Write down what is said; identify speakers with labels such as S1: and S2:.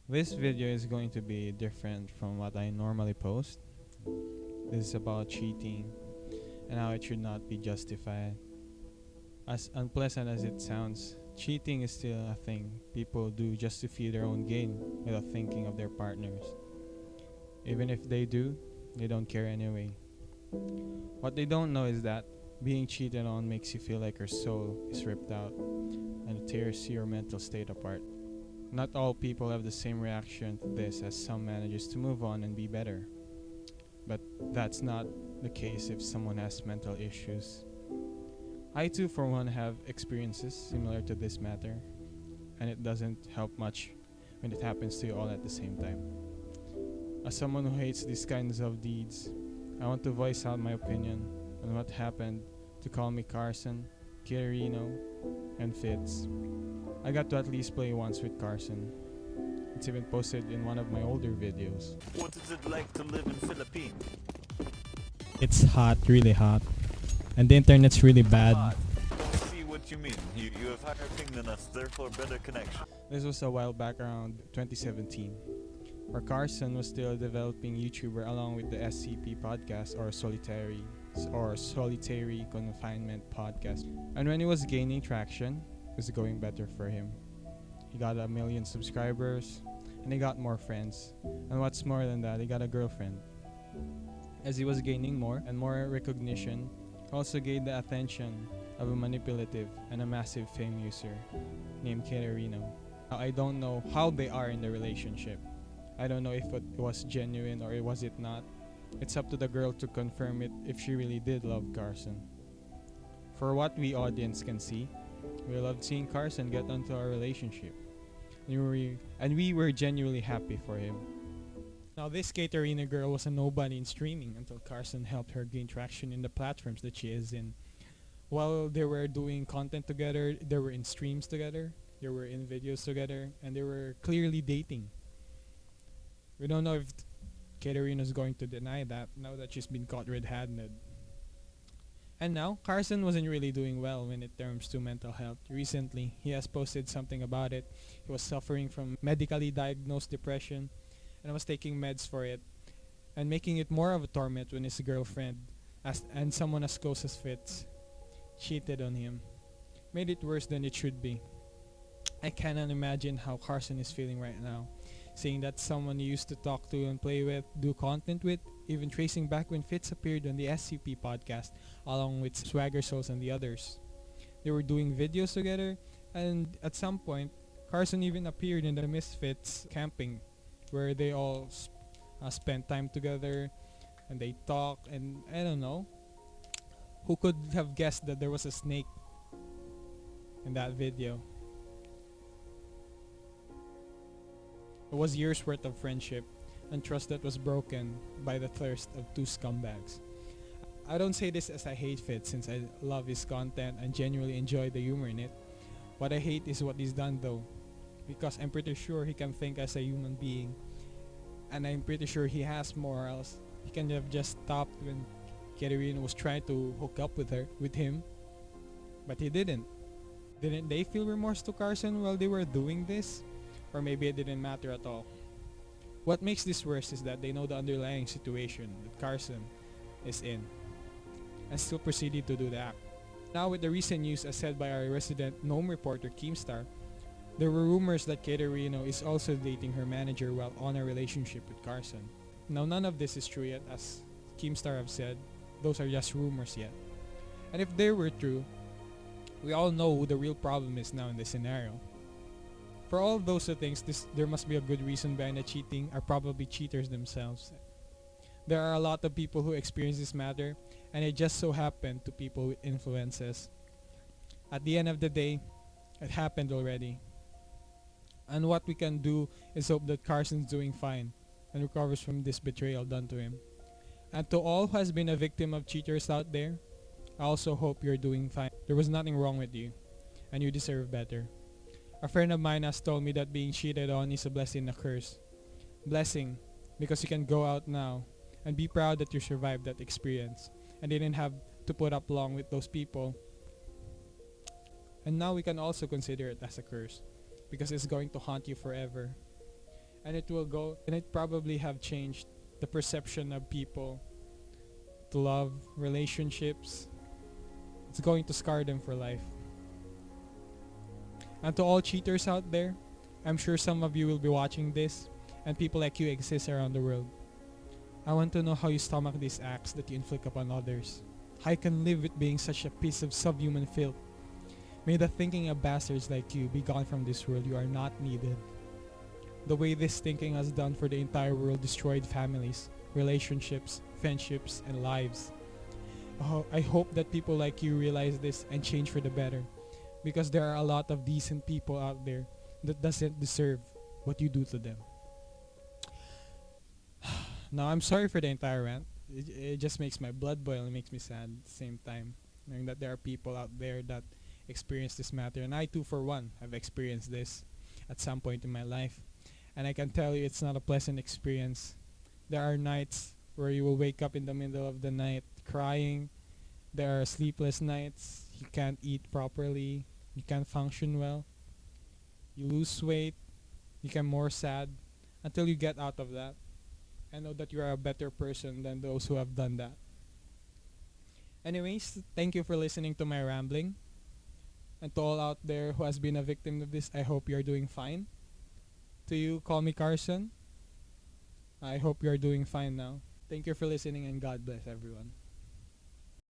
S1: This video is going to be different from what I normally post. This is about cheating and how it should not be justified. As unpleasant as it sounds, cheating is still a thing people do just to feed their own gain without thinking of their partners. Even if they do, they don't care anyway. What they don't know is that being cheated on makes you feel like your soul is ripped out and it tears your mental state apart. Not all people have the same reaction to this, as some manages to move on and be better. But that's not the case if someone has mental issues. I too for one have experiences similar to this matter, and it doesn't help much when it happens to you all at the same time. As someone who hates these kinds of deeds, I want to voice out my opinion on what happened to CallmeCarson, Katerino and Fitz. I got to at least play once with Carson. It's even posted in one of my older videos.
S2: What is it like to live in Philippines?
S3: It's hot, really hot. And the internet's really bad.
S2: Don't see what you mean. You have higher ping than us, therefore better connection.
S1: This was a while back around 2017, where Carson was still a developing YouTuber along with the SCP podcast or Solitary Confinement podcast. And when he was gaining traction, it was going better for him. He got 1 million subscribers and he got more friends. And what's more than that, he got a girlfriend. As he was gaining more and more recognition, he also gained the attention of a manipulative and a massive fame user named Katerino. Now, I don't know how they are in the relationship. I don't know if it was genuine or was it not. It's up to the girl to confirm it if she really did love Carson. For what we audience can see, we loved seeing Carson get into a relationship. And we were genuinely happy for him. Now this Katerina girl was a nobody in streaming until Carson helped her gain traction in the platforms that she is in. While they were doing content together, they were in streams together, they were in videos together, and they were clearly dating. We don't know if Katerina's going to deny that now that she's been caught red-handed. And now, Carson wasn't really doing well when it comes to mental health. Recently, he has posted something about it. He was suffering from medically diagnosed depression and was taking meds for it, and making it more of a torment when his girlfriend and someone as close as Fitz cheated on him. Made it worse than it should be. I cannot imagine how Carson is feeling right now, seeing that someone he used to talk to and play with, do content with, even tracing back when Fitz appeared on the SCP podcast along with Swagger Souls and the others. They were doing videos together, and at some point, Carson even appeared in the Misfits camping, where they all spent time together and they talk, and I don't know, who could have guessed that there was a snake in that video. It was years worth of friendship and trust that was broken by the thirst of two scumbags. I don't say this as I hate Fitz, since I love his content and genuinely enjoy the humor in it. What I hate is what he's done though, because I'm pretty sure he can think as a human being, and I'm pretty sure he has morals. He can have just stopped when Katerina was trying to hook up with him, but he didn't. Didn't they feel remorse to Carson while they were doing this? Or maybe it didn't matter at all. What makes this worse is that they know the underlying situation that Carson is in and still proceeded to do the act. Now with the recent news as said by our resident Gnome reporter Keemstar, there were rumors that Katerino is also dating her manager while on a relationship with Carson. Now none of this is true yet, as Keemstar have said, those are just rumors yet. And if they were true, we all know who the real problem is now in this scenario. For all of those things, there must be a good reason behind the cheating, are probably cheaters themselves. There are a lot of people who experience this matter, and it just so happened to people with influences. At the end of the day, it happened already. And what we can do is hope that Carson's doing fine and recovers from this betrayal done to him. And to all who has been a victim of cheaters out there, I also hope you're doing fine. There was nothing wrong with you, and you deserve better. A friend of mine has told me that being cheated on is a blessing and a curse. Blessing, because you can go out now and be proud that you survived that experience and didn't have to put up long with those people. And now we can also consider it as a curse, because it's going to haunt you forever. and it will go, and it probably have changed the perception of people to love, relationships. It's going to scar them for life. And to all cheaters out there, I'm sure some of you will be watching this, and people like you exist around the world. I want to know how you stomach these acts that you inflict upon others. How you can live with being such a piece of subhuman filth. May the thinking of bastards like you be gone from this world. You are not needed. The way this thinking has done for the entire world destroyed families, relationships, friendships, and lives. I hope that people like you realize this and change for the better, because there are a lot of decent people out there that doesn't deserve what you do to them. Now, I'm sorry for the entire rant. It just makes my blood boil and makes me sad at the same time, knowing that there are people out there that experience this matter, and I too, for one, have experienced this at some point in my life, and I can tell you it's not a pleasant experience. There are nights where you will wake up in the middle of the night crying. There are sleepless nights. You can't eat properly. You can't function well. You lose weight. You get more sad until you get out of that and know that you are a better person than those who have done that. Anyways, thank you for listening to my rambling. And to all out there who has been a victim of this, I hope you are doing fine. To you, call me Carson. I hope you are doing fine now. Thank you for listening, and God bless everyone.